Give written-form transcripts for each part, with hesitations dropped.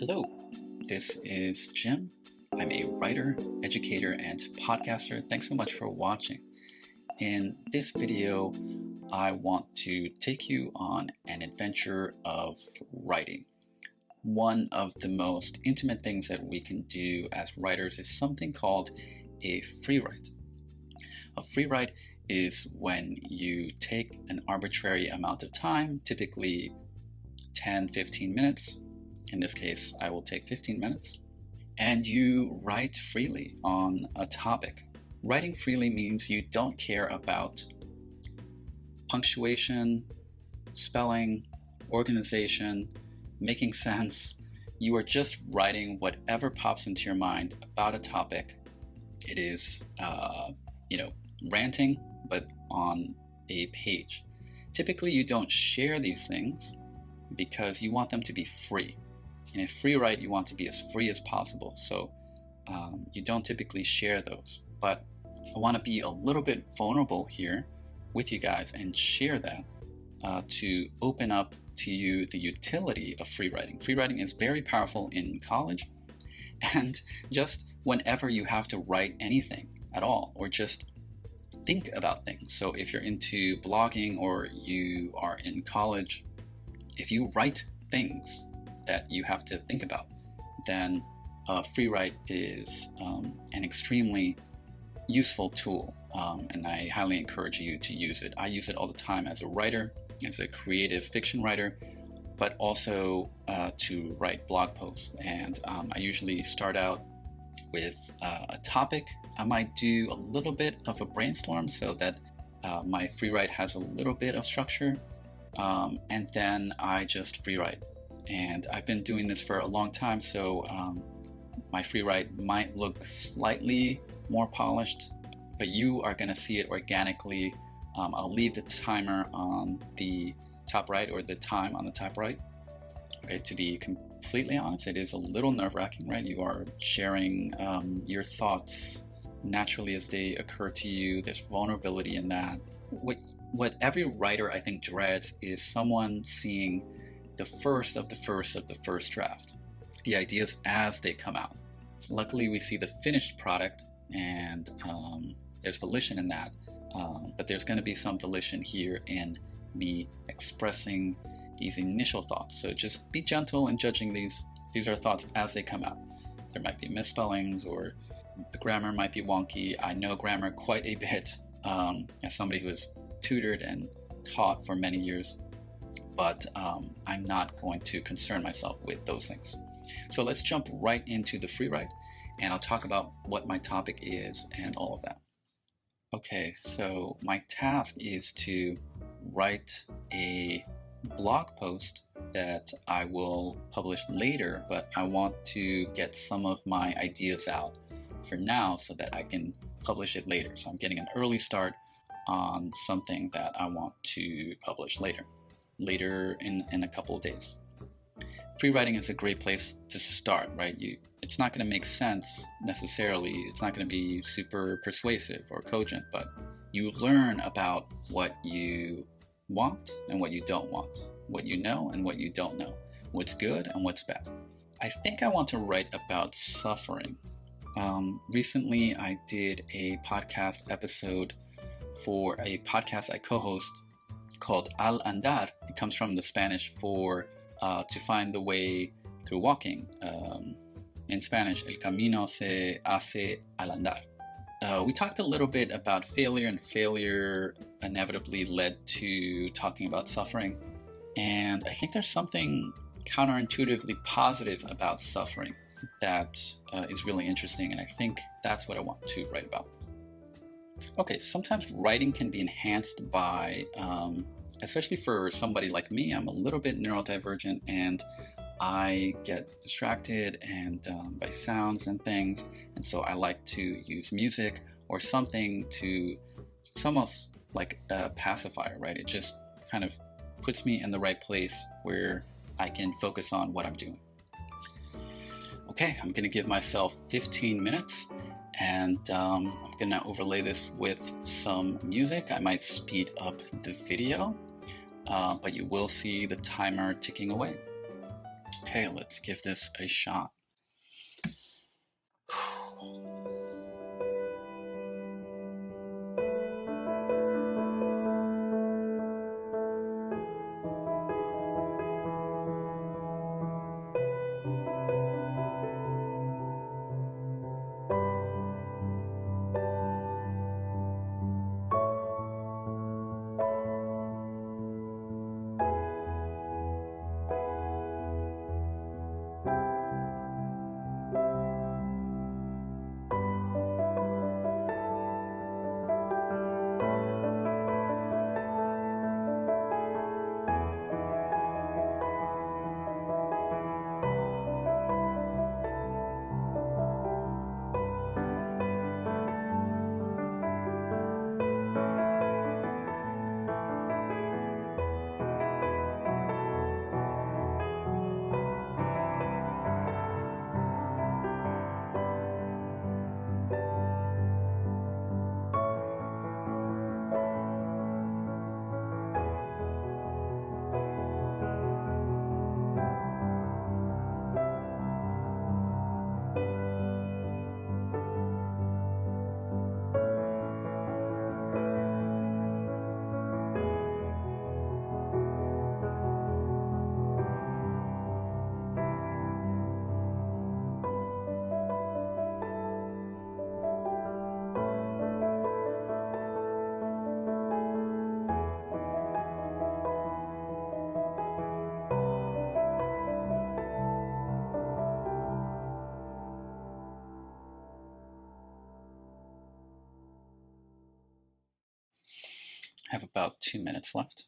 Hello, this is Jim. I'm a writer, educator, and podcaster. Thanks so much for watching. In this video, I want to take you on an adventure of writing. One of the most intimate things that we can do as writers is something called a free write. A free write is when you take an arbitrary amount of time, typically 10-15 minutes. In this case, I will take 15 minutes, and you write freely on a topic. Writing freely means you don't care about punctuation, spelling, organization, making sense. You are just writing whatever pops into your mind about a topic. It is, ranting, but on a page. Typically, you don't share these things because you want them to be free. In a free write, you want to be as free as possible, so you don't typically share those. But I want to be a little bit vulnerable here with you guys and share that to open up to you the utility of free writing. Free writing is very powerful in college and just whenever you have to write anything at all or just think about things. So if you're into blogging or you are in college, if you write things that you have to think about, then free write is an extremely useful tool, and I highly encourage you to use it. I use it all the time as a writer, as a creative fiction writer, but also to write blog posts. And I usually start out with a topic. I might do a little bit of a brainstorm so that my free write has a little bit of structure, and then I just free write. And I've been doing this for a long time, so my free write might look slightly more polished, but you are going to see it organically. I'll leave the timer on the top right, or the time on the top right. Okay, to be completely honest, it is a little nerve-wracking, right? You are sharing your thoughts naturally as they occur to you. There's vulnerability in that. What every writer, I think, dreads is someone seeing the first draft, the ideas as they come out. Luckily, we see the finished product, and there's volition in that, but there's going to be some volition here in me expressing these initial thoughts. So just be gentle in judging these. These are thoughts as they come out. There might be misspellings, or the grammar might be wonky. I know grammar quite a bit as somebody who is tutored and taught for many years, but I'm not going to concern myself with those things. So let's jump right into the free write, and I'll talk about what my topic is and all of that. Okay, so my task is to write a blog post that I will publish later, but I want to get some of my ideas out for now so that I can publish it later. So I'm getting an early start on something that I want to publish later in a couple of days. Free writing is a great place to start, right? It's not going to make sense necessarily. It's not going to be super persuasive or cogent, but you learn about what you want and what you don't want, what you know and what you don't know, what's good and what's bad. I think I want to write about suffering. Recently, I did a podcast episode for a podcast I co-host called Al Andar. It comes from the Spanish for to find the way through walking. In Spanish, el camino se hace al andar. We talked a little bit about failure, and failure inevitably led to talking about suffering. And I think there's something counterintuitively positive about suffering that is really interesting, and I think that's what I want to write about. Okay, sometimes writing can be enhanced by, especially for somebody like me, I'm a little bit neurodivergent, and I get distracted and by sounds and things, and so I like to use music or something to, it's almost like a pacifier, right? It just kind of puts me in the right place where I can focus on what I'm doing. Okay, I'm going to give myself 15 minutes, and I'm going to overlay this with some music. I might speed up the video, but you will see the timer ticking away. Okay, let's give this a shot. I have about 2 minutes left.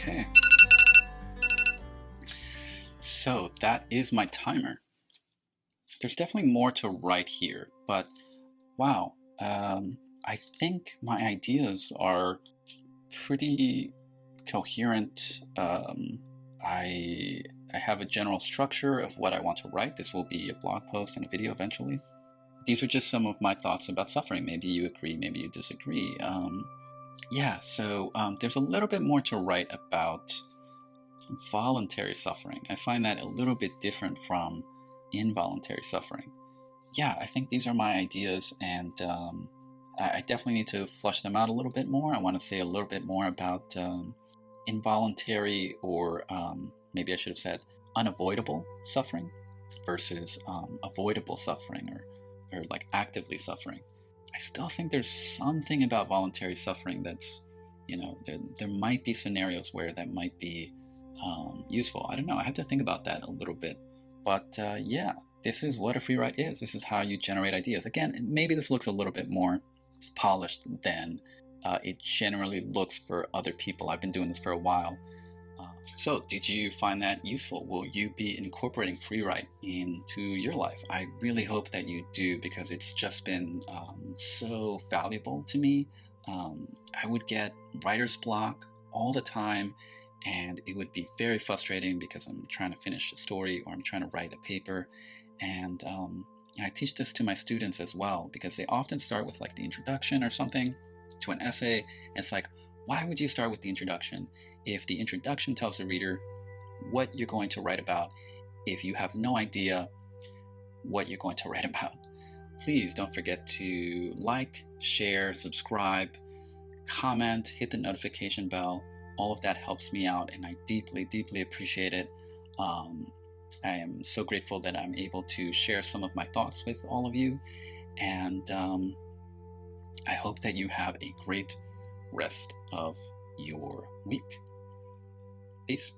Okay. So that is my timer. There's definitely more to write here, but wow, I think my ideas are pretty coherent. I have a general structure of what I want to write. This will be a blog post and a video eventually. These are just some of my thoughts about suffering. Maybe you agree, maybe you disagree. So there's a little bit more to write about voluntary suffering. I find that a little bit different from involuntary suffering. Yeah, I think these are my ideas, and I definitely need to flush them out a little bit more. I want to say a little bit more about involuntary, or maybe I should have said unavoidable suffering versus avoidable suffering, or like actively suffering. I still think there's something about voluntary suffering that's, there might be scenarios where that might be useful. I don't know. I have to think about that a little bit. But yeah, this is what a free write is. This is how you generate ideas. Again, maybe this looks a little bit more polished than it generally looks for other people. I've been doing this for a while. So did you find that useful? Will you be incorporating Freewrite into your life? I really hope that you do, because it's just been so valuable to me. I would get writer's block all the time, and it would be very frustrating because I'm trying to finish a story or I'm trying to write a paper. And I teach this to my students as well, because they often start with like the introduction or something to an essay. And it's like, why would you start with the introduction if the introduction tells the reader what you're going to write about, if you have no idea what you're going to write about? Please don't forget to like, share, subscribe, comment, hit the notification bell. All of that helps me out, and I deeply, deeply appreciate it. I am so grateful that I'm able to share some of my thoughts with all of you, and I hope that you have a great rest of your week. Peace.